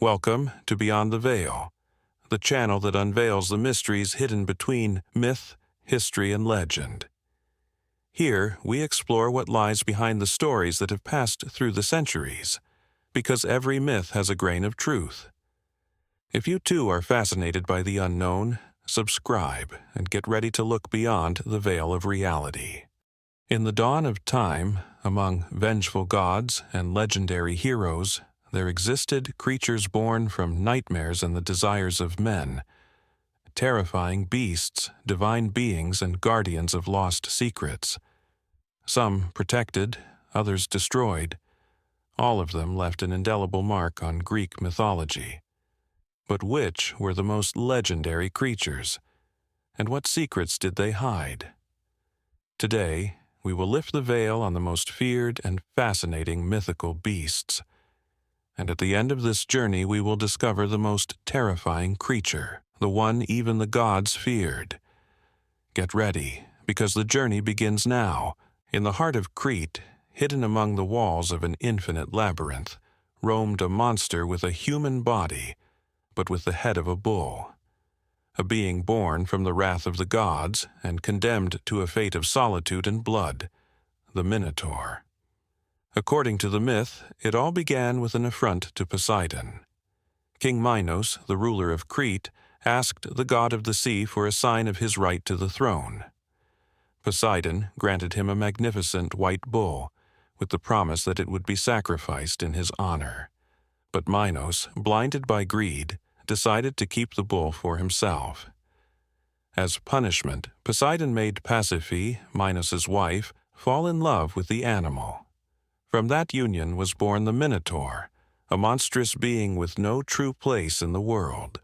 Welcome to Beyond the Veil, the channel that unveils the mysteries hidden between myth, history, and legend. Here, we explore what lies behind the stories that have passed through the centuries, because every myth has a grain of truth. If you too are fascinated by the unknown, subscribe and get ready to look beyond the veil of reality. In the dawn of time, among vengeful gods and legendary heroes, there existed creatures born from nightmares and the desires of men, terrifying beasts, divine beings, and guardians of lost secrets. Some protected, others destroyed. All of them left an indelible mark on Greek mythology. But which were the most legendary creatures? And what secrets did they hide? Today, we will lift the veil on the most feared and fascinating mythical beasts. And at the end of this journey, we will discover the most terrifying creature, the one even the gods feared. Get ready, because the journey begins now. In the heart of Crete, hidden among the walls of an infinite labyrinth, roamed a monster with a human body, but with the head of a bull. A being born from the wrath of the gods and condemned to a fate of solitude and blood, the Minotaur. According to the myth, it all began with an affront to Poseidon. King Minos, the ruler of Crete, asked the god of the sea for a sign of his right to the throne. Poseidon granted him a magnificent white bull, with the promise that it would be sacrificed in his honor. But Minos, blinded by greed, decided to keep the bull for himself. As punishment, Poseidon made Pasiphae, Minos's wife, fall in love with the animal. From that union was born the Minotaur, a monstrous being with no true place in the world.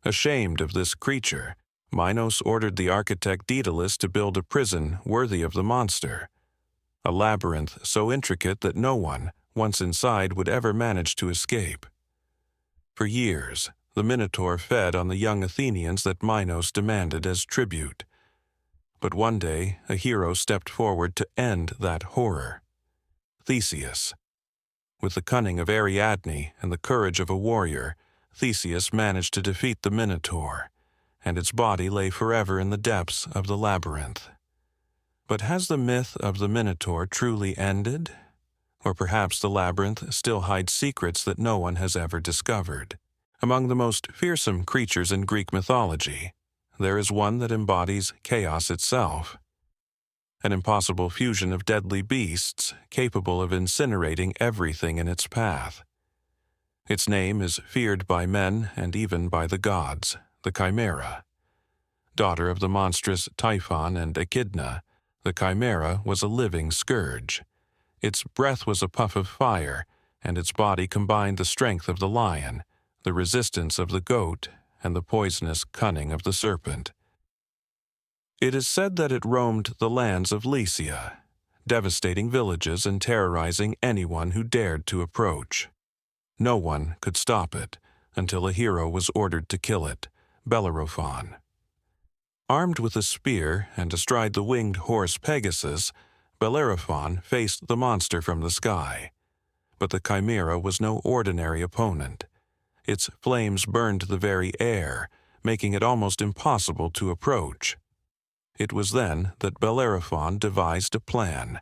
Ashamed of this creature, Minos ordered the architect Daedalus to build a prison worthy of the monster, a labyrinth so intricate that no one, once inside, would ever manage to escape. For years, the Minotaur fed on the young Athenians that Minos demanded as tribute. But one day, a hero stepped forward to end that horror. Theseus. With the cunning of Ariadne and the courage of a warrior, Theseus managed to defeat the Minotaur, and its body lay forever in the depths of the labyrinth. But has the myth of the Minotaur truly ended? Or perhaps the labyrinth still hides secrets that no one has ever discovered? Among the most fearsome creatures in Greek mythology, there is one that embodies chaos itself. An impossible fusion of deadly beasts capable of incinerating everything in its path. Its name is feared by men and even by the gods, the Chimera. Daughter of the monstrous Typhon and Echidna, the Chimera was a living scourge. Its breath was a puff of fire, and its body combined the strength of the lion, the resistance of the goat, and the poisonous cunning of the serpent. It is said that it roamed the lands of Lycia, devastating villages and terrorizing anyone who dared to approach. No one could stop it until a hero was ordered to kill it, Bellerophon. Armed with a spear and astride the winged horse Pegasus, Bellerophon faced the monster from the sky. But the Chimera was no ordinary opponent. Its flames burned the very air, making it almost impossible to approach. It was then that Bellerophon devised a plan.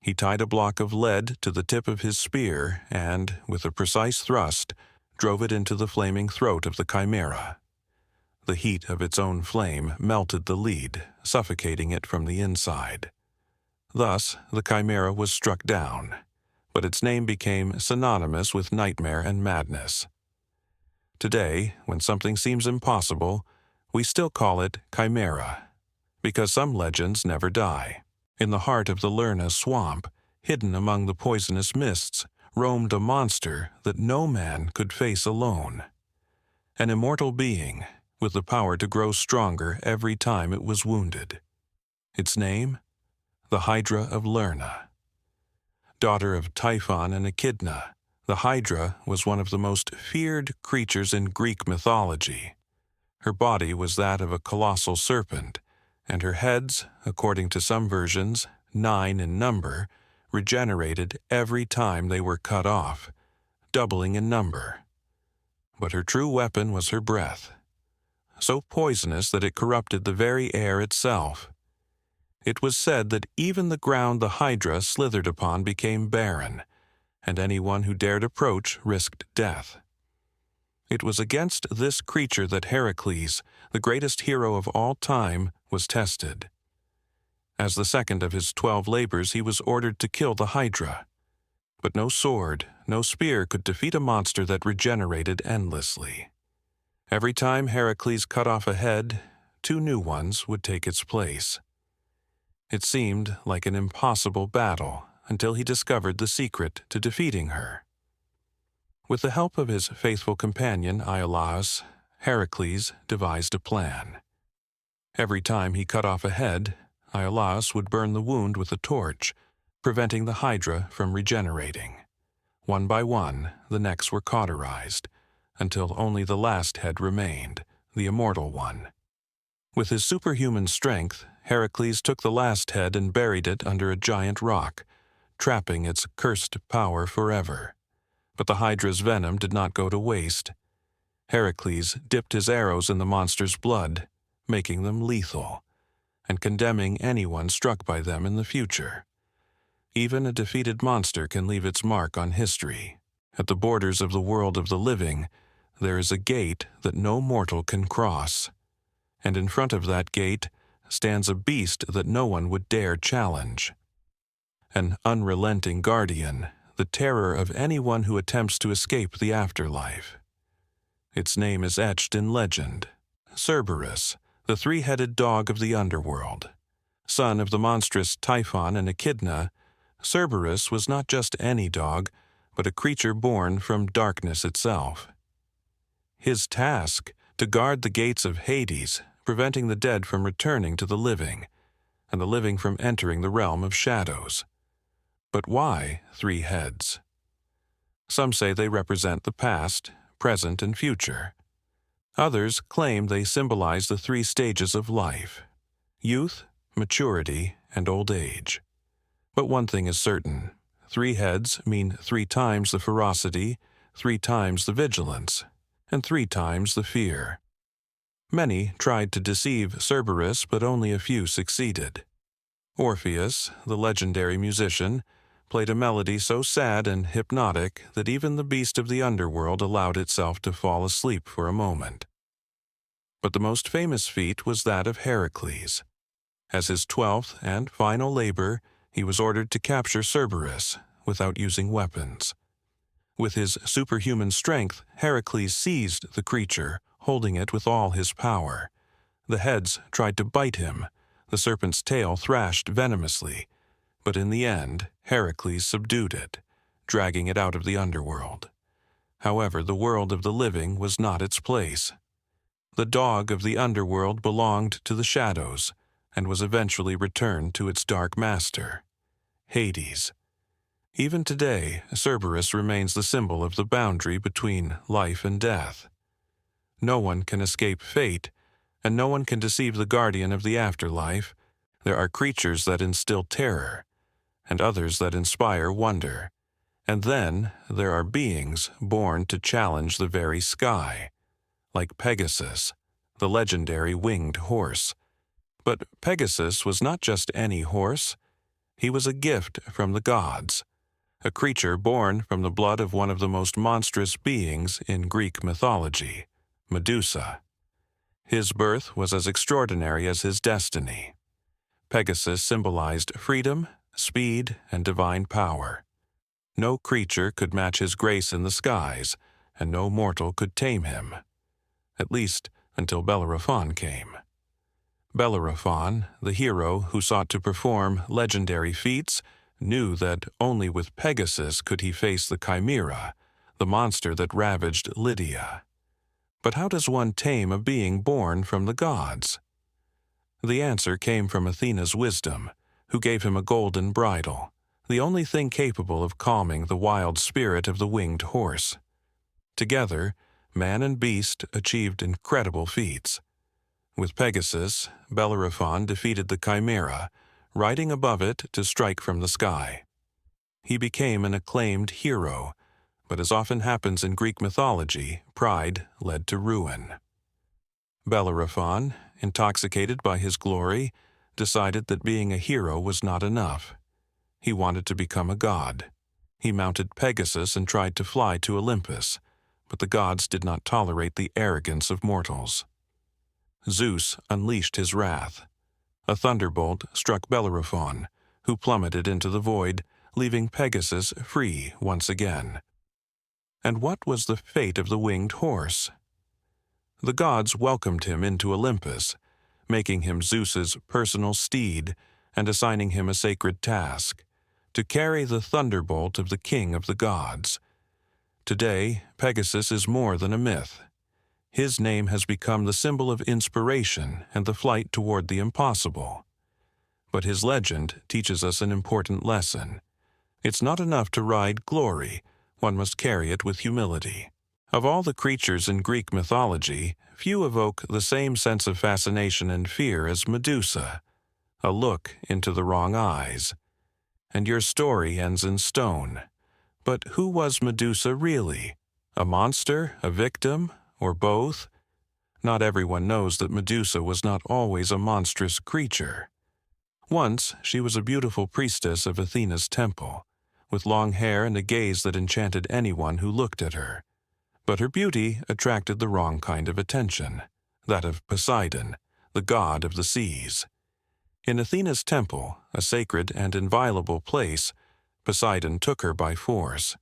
He tied a block of lead to the tip of his spear and, with a precise thrust, drove it into the flaming throat of the Chimera. The heat of its own flame melted the lead, suffocating it from the inside. Thus, the Chimera was struck down, but its name became synonymous with nightmare and madness. Today, when something seems impossible, we still call it Chimera, because some legends never die. In the heart of the Lerna swamp, hidden among the poisonous mists, roamed a monster that no man could face alone. An immortal being, with the power to grow stronger every time it was wounded. Its name? The Hydra of Lerna. Daughter of Typhon and Echidna, the Hydra was one of the most feared creatures in Greek mythology. Her body was that of a colossal serpent, and her heads, according to some versions, 9 in number, regenerated every time they were cut off, doubling in number. But her true weapon was her breath, so poisonous that it corrupted the very air itself. It was said that even the ground the Hydra slithered upon became barren, and anyone who dared approach risked death. It was against this creature that Heracles, the greatest hero of all time, was tested. As the second of his 12 labors, he was ordered to kill the Hydra. But no sword, no spear could defeat a monster that regenerated endlessly. Every time Heracles cut off a head, 2 new ones would take its place. It seemed like an impossible battle until he discovered the secret to defeating her. With the help of his faithful companion Iolaus, Heracles devised a plan. Every time he cut off a head, Iolaus would burn the wound with a torch, preventing the Hydra from regenerating. One by one, the necks were cauterized, until only the last head remained, the immortal one. With his superhuman strength, Heracles took the last head and buried it under a giant rock, trapping its cursed power forever. But the Hydra's venom did not go to waste. Heracles dipped his arrows in the monster's blood, making them lethal, and condemning anyone struck by them in the future. Even a defeated monster can leave its mark on history. At the borders of the world of the living, there is a gate that no mortal can cross. And in front of that gate stands a beast that no one would dare challenge. An unrelenting guardian, the terror of anyone who attempts to escape the afterlife. Its name is etched in legend: Cerberus, the 3-headed dog of the underworld. Son of the monstrous Typhon and Echidna, Cerberus was not just any dog, but a creature born from darkness itself. His task, to guard the gates of Hades, preventing the dead from returning to the living, and the living from entering the realm of shadows. But why 3 heads? Some say they represent the past, present, and future. Others claim they symbolize the 3 stages of life: youth, maturity, and old age. But one thing is certain: 3 heads mean 3 times the ferocity, 3 times the vigilance, and 3 times the fear. Many tried to deceive Cerberus, but only a few succeeded. Orpheus, the legendary musician, played a melody so sad and hypnotic that even the beast of the underworld allowed itself to fall asleep for a moment. But the most famous feat was that of Heracles. As his 12th and final labor, he was ordered to capture Cerberus without using weapons. With his superhuman strength, Heracles seized the creature, holding it with all his power. The heads tried to bite him. The serpent's tail thrashed venomously. But in the end, Heracles subdued it, dragging it out of the underworld. However, the world of the living was not its place. The dog of the underworld belonged to the shadows, and was eventually returned to its dark master, Hades. Even today, Cerberus remains the symbol of the boundary between life and death. No one can escape fate, and no one can deceive the guardian of the afterlife. There are creatures that instill terror, and others that inspire wonder. And then there are beings born to challenge the very sky, like Pegasus, the legendary winged horse. But Pegasus was not just any horse. He was a gift from the gods, a creature born from the blood of one of the most monstrous beings in Greek mythology, Medusa. His birth was as extraordinary as his destiny. Pegasus symbolized freedom, speed, and divine power. No creature could match his grace in the skies, and no mortal could tame him. At least until Bellerophon came. Bellerophon, the hero who sought to perform legendary feats, knew that only with Pegasus could he face the Chimera, the monster that ravaged Lydia. But how does one tame a being born from the gods? The answer came from Athena's wisdom, who gave him a golden bridle, the only thing capable of calming the wild spirit of the winged horse. Together, man and beast achieved incredible feats. With Pegasus, Bellerophon defeated the Chimera, riding above it to strike from the sky. He became an acclaimed hero, But as often happens in Greek mythology, pride led to ruin. Bellerophon, intoxicated by his glory, decided that being a hero was not enough. He wanted to become a god. He mounted Pegasus and tried to fly to Olympus, but the gods did not tolerate the arrogance of mortals. Zeus unleashed his wrath. A thunderbolt struck Bellerophon, who plummeted into the void, leaving Pegasus free once again. And what was the fate of the winged horse? The gods welcomed him into Olympus, making him Zeus's personal steed and assigning him a sacred task, to carry the thunderbolt of the king of the gods. Today, Pegasus is more than a myth. His name has become the symbol of inspiration and the flight toward the impossible. But his legend teaches us an important lesson. It's not enough to ride glory, one must carry it with humility. Of all the creatures in Greek mythology, few evoke the same sense of fascination and fear as Medusa, a look into the wrong eyes. And your story ends in stone. But who was Medusa really? A monster, a victim, or both? Not everyone knows that Medusa was not always a monstrous creature. Once, she was a beautiful priestess of Athena's temple, with long hair and a gaze that enchanted anyone who looked at her. But her beauty attracted the wrong kind of attention, that of Poseidon, the god of the seas. In Athena's temple, a sacred and inviolable place, Poseidon took her by force.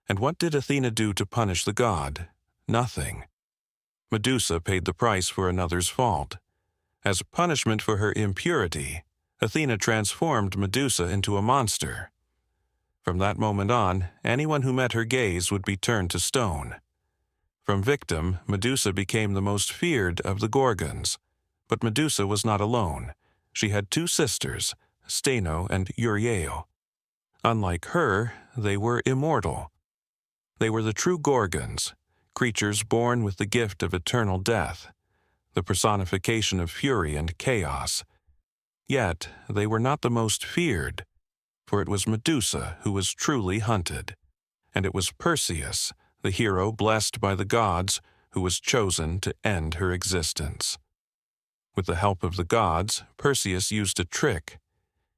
And what did Athena do to punish the god? Nothing. Medusa paid the price for another's fault. As punishment for her impurity, Athena transformed Medusa into a monster. From that moment on, anyone who met her gaze would be turned to stone. From victim, Medusa became the most feared of the Gorgons. But Medusa was not alone. She had two sisters, Steno and Euryale. Unlike her, they were immortal. They were the true Gorgons, creatures born with the gift of eternal death, the personification of fury and chaos. Yet they were not the most feared, for it was Medusa who was truly hunted, and it was Perseus, the hero blessed by the gods, who was chosen to end her existence. With the help of the gods, Perseus used a trick.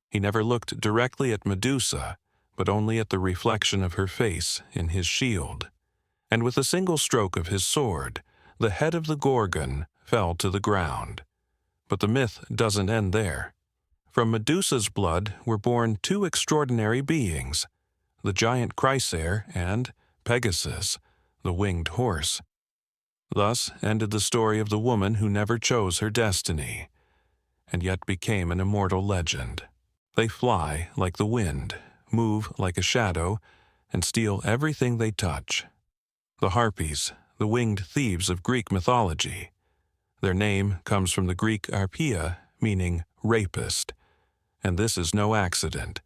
He never looked directly at Medusa, but only at the reflection of her face in his shield. And with a single stroke of his sword, the head of the Gorgon fell to the ground. But the myth doesn't end there. From Medusa's blood were born two extraordinary beings, the giant Chrysaor and Pegasus, the winged horse. Thus ended the story of the woman who never chose her destiny, and yet became an immortal legend. They fly like the wind, move like a shadow, and steal everything they touch. The Harpies, the winged thieves of Greek mythology. Their name comes from the Greek arpeia, meaning rapist, and this is no accident.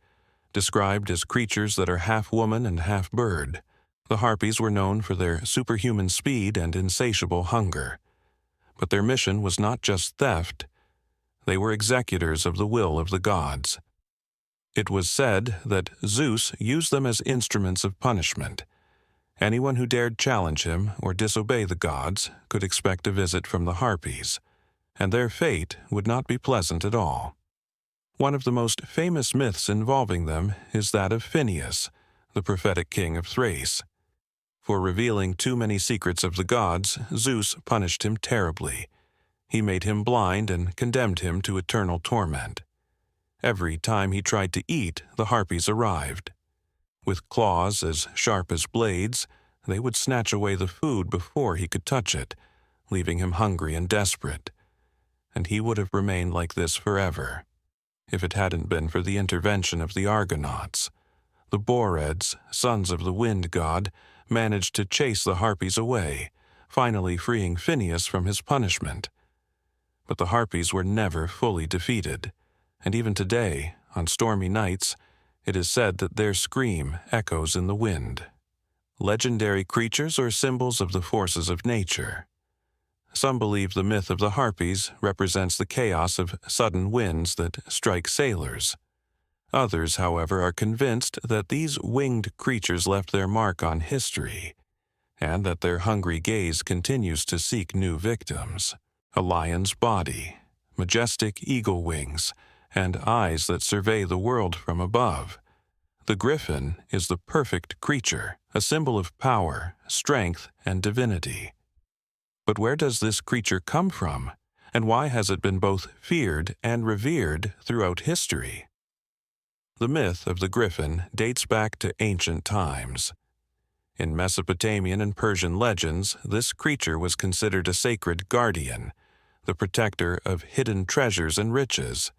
Described as creatures that are half woman and half bird, the Harpies were known for their superhuman speed and insatiable hunger. But their mission was not just theft. They were executors of the will of the gods. It was said that Zeus used them as instruments of punishment. Anyone who dared challenge him or disobey the gods could expect a visit from the Harpies, and their fate would not be pleasant at all. One of the most famous myths involving them is that of Phineus, the prophetic king of Thrace. For revealing too many secrets of the gods, Zeus punished him terribly. He made him blind and condemned him to eternal torment. Every time he tried to eat, the Harpies arrived. With claws as sharp as blades, they would snatch away the food before he could touch it, leaving him hungry and desperate. And he would have remained like this forever, if it hadn't been for the intervention of the Argonauts. The Boreds, sons of the wind god, managed to chase the Harpies away, finally freeing Phineus from his punishment. But the Harpies were never fully defeated, and even today, on stormy nights, it is said that their scream echoes in the wind. Legendary creatures or symbols of the forces of nature. Some believe the myth of the Harpies represents the chaos of sudden winds that strike sailors. Others, however, are convinced that these winged creatures left their mark on history, and that their hungry gaze continues to seek new victims. A lion's body, majestic eagle wings, and eyes that survey the world from above. The griffin is the perfect creature, a symbol of power, strength, and divinity. But where does this creature come from, and why has it been both feared and revered throughout history? The myth of the griffin dates back to ancient times. In Mesopotamian and Persian legends, this creature was considered a sacred guardian, the protector of hidden treasures and riches.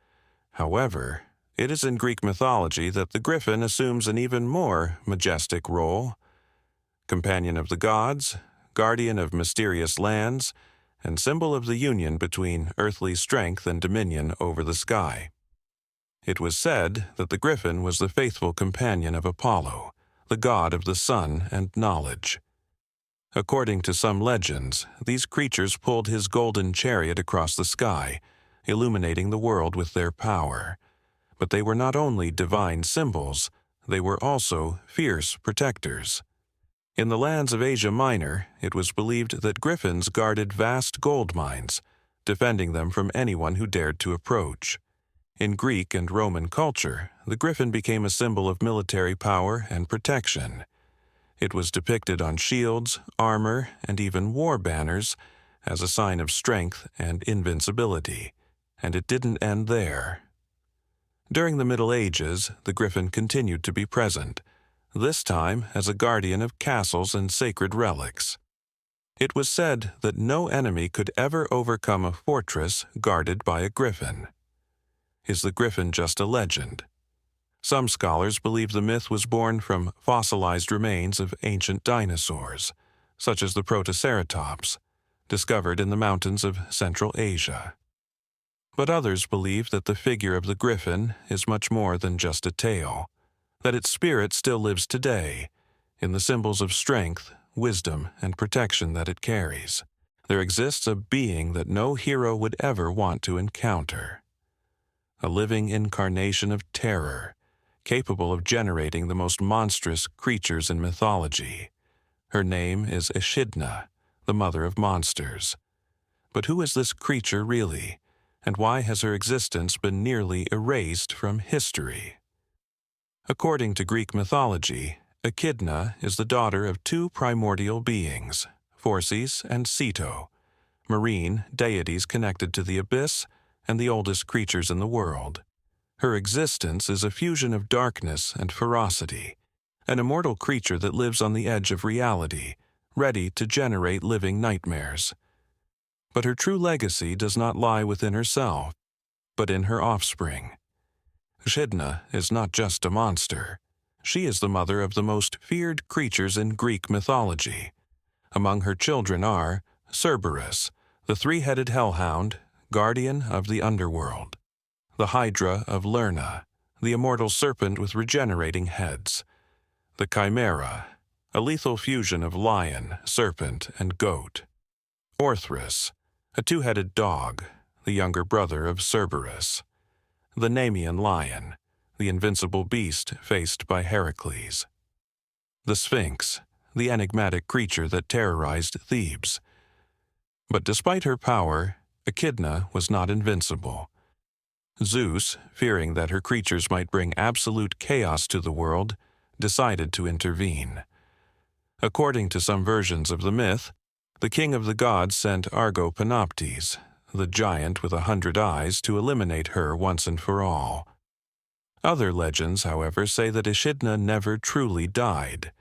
However, it is in Greek mythology that the griffin assumes an even more majestic role. Companion of the gods, guardian of mysterious lands, and symbol of the union between earthly strength and dominion over the sky. It was said that the griffin was the faithful companion of Apollo, the god of the sun and knowledge. According to some legends, these creatures pulled his golden chariot across the sky, illuminating the world with their power. But they were not only divine symbols, they were also fierce protectors. In the lands of Asia Minor, it was believed that griffins guarded vast gold mines, defending them from anyone who dared to approach. In Greek and Roman culture, the griffin became a symbol of military power and protection. It was depicted on shields, armor, and even war banners as a sign of strength and invincibility. And it didn't end there. During the Middle Ages, the griffin continued to be present, this time as a guardian of castles and sacred relics. It was said that no enemy could ever overcome a fortress guarded by a griffin. Is the griffin just a legend? Some scholars believe the myth was born from fossilized remains of ancient dinosaurs, such as the Protoceratops, discovered in the mountains of Central Asia. But others believe that the figure of the griffin is much more than just a tale, that its spirit still lives today, in the symbols of strength, wisdom, and protection that it carries. There exists a being that no hero would ever want to encounter. A living incarnation of terror, capable of generating the most monstrous creatures in mythology. Her name is Echidna, the mother of monsters. But who is this creature really, and why has her existence been nearly erased from history? According to Greek mythology, Echidna is the daughter of two primordial beings, Phorcys and Ceto, marine deities connected to the abyss and the oldest creatures in the world. Her existence is a fusion of darkness and ferocity, an immortal creature that lives on the edge of reality, ready to generate living nightmares. But her true legacy does not lie within herself, but in her offspring. Echidna is not just a monster. She is the mother of the most feared creatures in Greek mythology. Among her children are Cerberus, the three-headed hellhound, guardian of the Underworld; the Hydra of Lerna, the immortal serpent with regenerating heads; the Chimera, a lethal fusion of lion, serpent, and goat; Orthrus, a two-headed dog, the younger brother of Cerberus; the Nemean lion, the invincible beast faced by Heracles; the Sphinx, the enigmatic creature that terrorized Thebes. But despite her power, Echidna was not invincible. Zeus, fearing that her creatures might bring absolute chaos to the world, decided to intervene. According to some versions of the myth, the king of the gods sent Argopanoptes, the giant with 100 eyes, to eliminate her once and for all. Other legends, however, say that Echidna never truly died,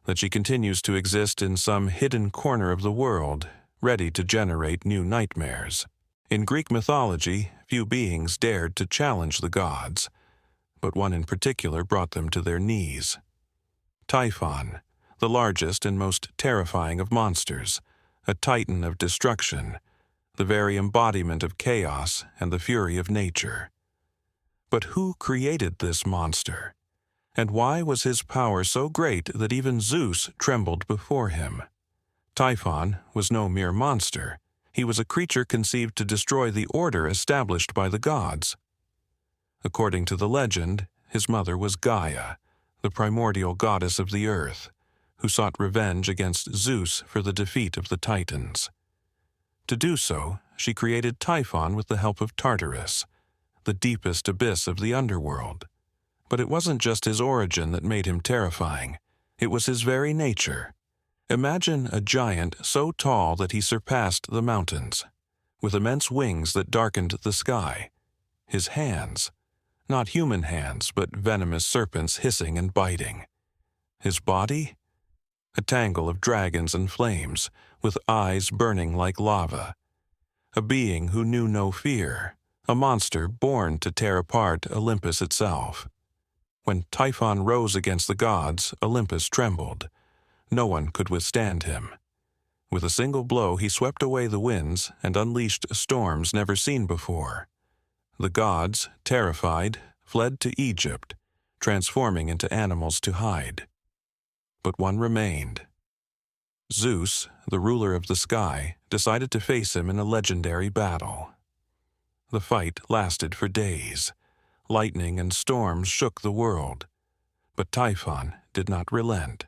that she continues to exist in some hidden corner of the world, ready to generate new nightmares. In Greek mythology, few beings dared to challenge the gods, but one in particular brought them to their knees. Typhon, the largest and most terrifying of monsters, a titan of destruction, the very embodiment of chaos and the fury of nature. But who created this monster? And why was his power so great that even Zeus trembled before him? Typhon was no mere monster. He was a creature conceived to destroy the order established by the gods. According to the legend, his mother was Gaia, the primordial goddess of the earth, who sought revenge against Zeus for the defeat of the Titans. To do so, she created Typhon with the help of Tartarus, the deepest abyss of the underworld. But it wasn't just his origin that made him terrifying. It was his very nature. Imagine a giant so tall that he surpassed the mountains, with immense wings that darkened the sky. His hands, not human hands, but venomous serpents hissing and biting. His body? A tangle of dragons and flames, with eyes burning like lava. A being who knew no fear, a monster born to tear apart Olympus itself. When Typhon rose against the gods, Olympus trembled. No one could withstand him. With a single blow, he swept away the winds and unleashed storms never seen before. The gods, terrified, fled to Egypt, transforming into animals to hide. But one remained. Zeus, the ruler of the sky, decided to face him in a legendary battle. The fight lasted for days. Lightning and storms shook the world. But Typhon did not relent.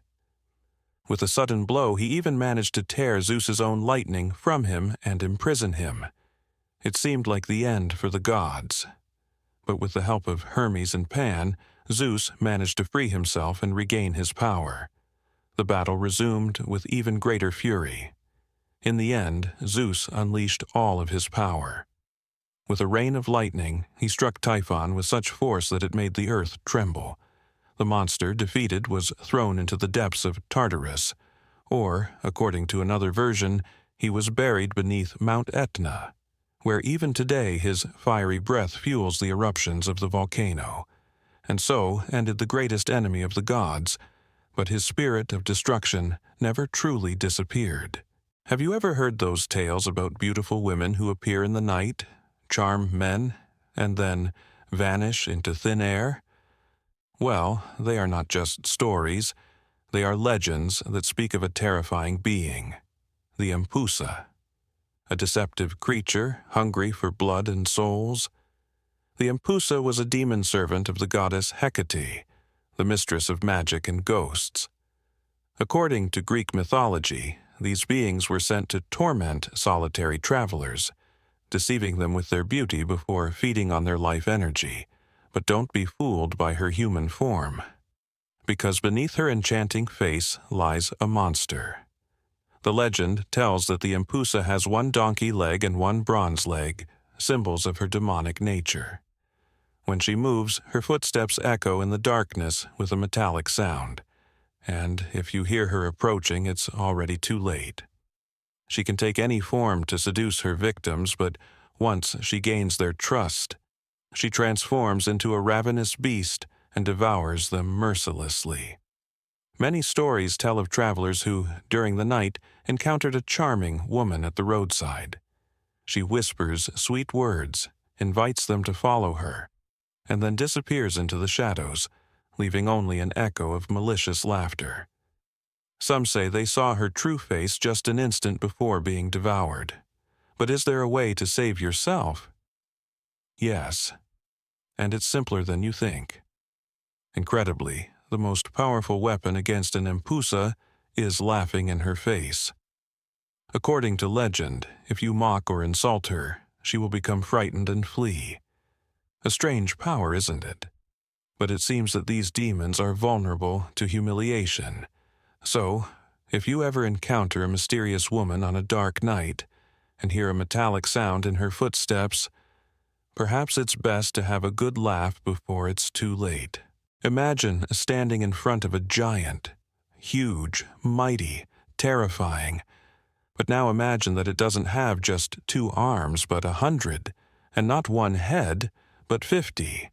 With a sudden blow, he even managed to tear Zeus's own lightning from him and imprison him. It seemed like the end for the gods. But with the help of Hermes and Pan, Zeus managed to free himself and regain his power. The battle resumed with even greater fury. In the end, Zeus unleashed all of his power. With a rain of lightning, he struck Typhon with such force that it made the earth tremble. The monster, defeated, was thrown into the depths of Tartarus, or, according to another version, he was buried beneath Mount Etna, where even today his fiery breath fuels the eruptions of the volcano. And so ended the greatest enemy of the gods, but his spirit of destruction never truly disappeared. Have you ever heard those tales about beautiful women who appear in the night, charm men, and then vanish into thin air? Well, they are not just stories. They are legends that speak of a terrifying being, the Empusa, a deceptive creature hungry for blood and souls. The Empusa was a demon servant of the goddess Hecate, the mistress of magic and ghosts. According to Greek mythology, these beings were sent to torment solitary travelers, deceiving them with their beauty before feeding on their life energy. But don't be fooled by her human form, because beneath her enchanting face lies a monster. The legend tells that the Empusa has one donkey leg and one bronze leg, symbols of her demonic nature. When she moves, her footsteps echo in the darkness with a metallic sound, and if you hear her approaching, it's already too late. She can take any form to seduce her victims, but once she gains their trust, she transforms into a ravenous beast and devours them mercilessly. Many stories tell of travelers who, during the night, encountered a charming woman at the roadside. She whispers sweet words, invites them to follow her, and then disappears into the shadows, leaving only an echo of malicious laughter. Some say they saw her true face just an instant before being devoured. But is there a way to save yourself? Yes. And it's simpler than you think. Incredibly, the most powerful weapon against an Empusa is laughing in her face. According to legend, if you mock or insult her, she will become frightened and flee. A strange power, isn't it? But it seems that these demons are vulnerable to humiliation. So, if you ever encounter a mysterious woman on a dark night and hear a metallic sound in her footsteps, perhaps it's best to have a good laugh before it's too late. Imagine standing in front of a giant, huge, mighty, terrifying. But now imagine that it doesn't have just 2 arms, but 100, and not 1 head, but 50.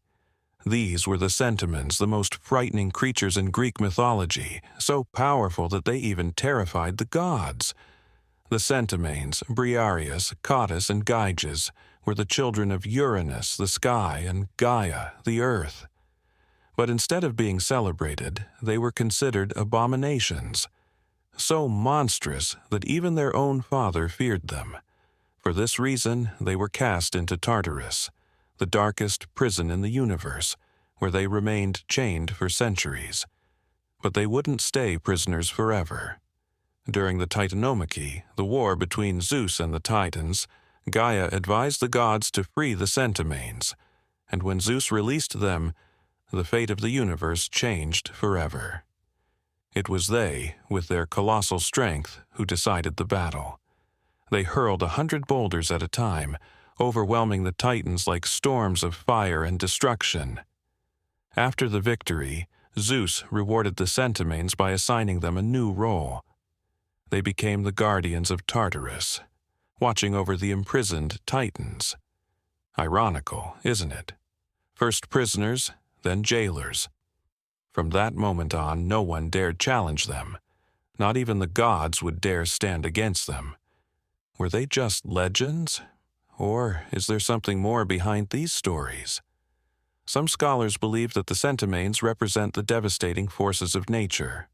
These were the Centaurs, the most frightening creatures in Greek mythology, so powerful that they even terrified the gods. The Centaurs, Briareus, Cottus, and Gyges, were the children of Uranus, the sky, and Gaia, the earth. But instead of being celebrated, they were considered abominations, so monstrous that even their own father feared them. For this reason, they were cast into Tartarus, the darkest prison in the universe, where they remained chained for centuries. But they wouldn't stay prisoners forever. During the Titanomachy, the war between Zeus and the Titans, Gaia advised the gods to free the Centimanes, and when Zeus released them, the fate of the universe changed forever. It was they, with their colossal strength, who decided the battle. They hurled 100 boulders at a time, overwhelming the Titans like storms of fire and destruction. After the victory, Zeus rewarded the Centimanes by assigning them a new role. They became the guardians of Tartarus, watching over the imprisoned Titans. Ironical, isn't it? First prisoners, then jailers. From that moment on, no one dared challenge them. Not even the gods would dare stand against them. Were they just legends? Or is there something more behind these stories? Some scholars believe that the Centimanes represent the devastating forces of nature.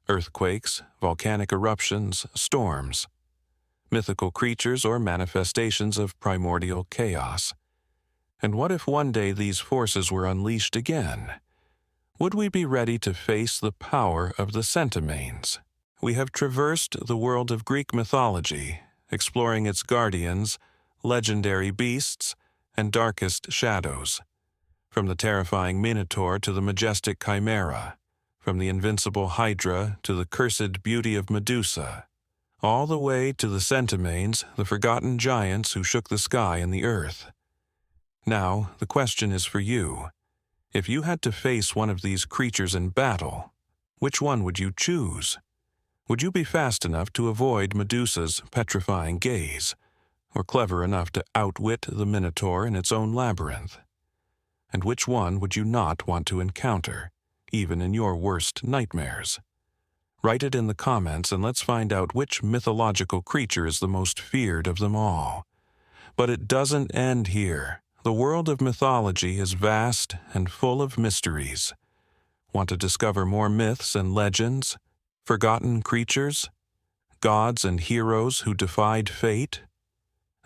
Earthquakes, volcanic eruptions, storms. Mythical creatures or manifestations of primordial chaos. And what if one day these forces were unleashed again? Would we be ready to face the power of the Centimanes? We have traversed the world of Greek mythology, exploring its guardians, legendary beasts, and darkest shadows. From the terrifying Minotaur to the majestic Chimera, from the invincible Hydra to the cursed beauty of Medusa, all the way to the Centimanes, the forgotten giants who shook the sky and the earth. Now, the question is for you. If you had to face one of these creatures in battle, which one would you choose? Would you be fast enough to avoid Medusa's petrifying gaze, or clever enough to outwit the Minotaur in its own labyrinth? And which one would you not want to encounter, even in your worst nightmares? Write it in the comments and let's find out which mythological creature is the most feared of them all. But it doesn't end here. The world of mythology is vast and full of mysteries. Want to discover more myths and legends, forgotten creatures, gods and heroes who defied fate?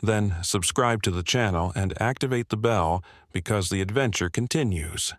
Then subscribe to the channel and activate the bell because the adventure continues.